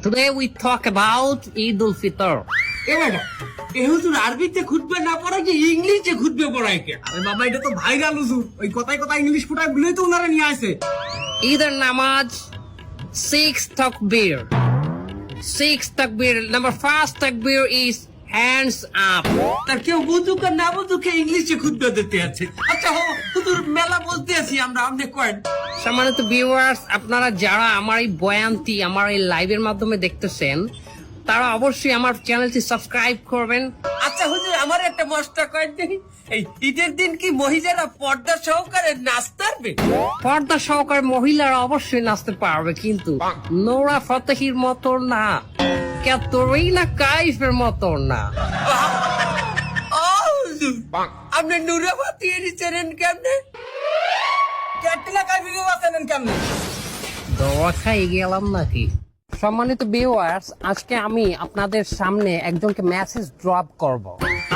Today we talk about Eid al-Fitr. এ madam এ হুজুর আরবিতে খুতবে না পড়ায় কি ইংলিশে খুতবে পড়ায় কে? আরে বাবা এটা তো ভাইরাল হুজুর, ওই কথায় কথায় ইংলিশ ফুটায় বলেই তো ওনারা নিয়ে আসে। Either namaz, 6 takbir. 6 takbir. Number first takbir is hands up. তার কেউ বুঝুক আর না বুঝুক ইংলিশে খুতবে দিতে আছে। আচ্ছা হুজুর মেলা বলতে আছি আমরা, আপনি কয়েন। সম্মানিত ভিউয়ার্স, আপনারা যারা আমার এই বয়ানটি আমার এই লাইভের মাধ্যমে দেখতেছেন, তারা অবশ্যই আমার চ্যানেলটি সাবস্ক্রাইব করবেন। আচ্ছা হুজুর আমার একটা মশটা কয়েন দেখি, এই ঈদের দিন কি মহিলারা পর্দা সহকারে নাচতে পারবে? পর্দা সহকারে মহিলারা অবশ্যই নাচতে পারবে, কিন্তু নোরা ফতেহির মতো না, ক্যাথরিনা কাইফের মতো না। ও হুজুর আপনি নুরাবাতি এরি চেনেন কেমনে? ক্যাটরিনা কাইফের আছেন কেমনে? দোয়া খাই গেলাম নাকি? সম্মানিত ভিউয়ার্স, আজকে আমি আপনাদের সামনে একজনকে মেসেজ ড্রপ করব।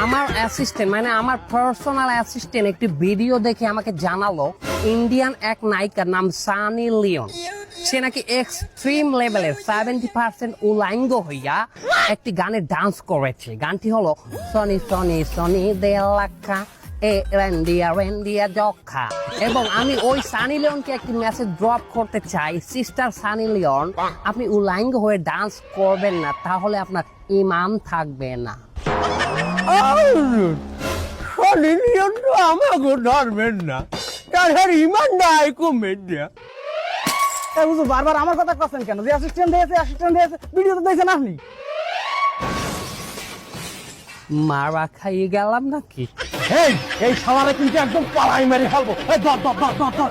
আমার অ্যাসিস্ট্যান্ট মানে আমার পার্সোনাল অ্যাসিস্ট্যান্ট একটি ভিডিও দেখে আমাকে জানালো ইন্ডিয়ান এক নায়িকার নাম সানি লিওন, সে নাকি এক্সট্রিম লেভেলের 70% উলাঙ্গ হইয়া একটি গানে ডান্স করেছে। গানটি হলো সনি সনি সনি দে লাখা এ রেন্ডিয়া রেন্ডিয়া জখা। এবং আমি ওই সানি লিওনকে একটি মেসেজ ড্রপ করতে চাই, সিস্টার সানি লিওন, আপনি উলাঙ্গ হয়ে ডান্স করবেন না, তাহলে আপনার ইমান থাকবে না। আমাকে ধরবেন না, তার ইমান নাই কমে দেয়া। হুজুর বারবার আমার কথা করছেন কেন? যে অ্যাসিস্ট্যান্ট দিয়েছে ভিডিও তো দেখছেন আপনি। মারা খাইয়ে গেলাম নাকি? এই শালারে কিন্তু একদম পালাই মেরে ফেলবো। এই ধর ধর ধর ধর ধর।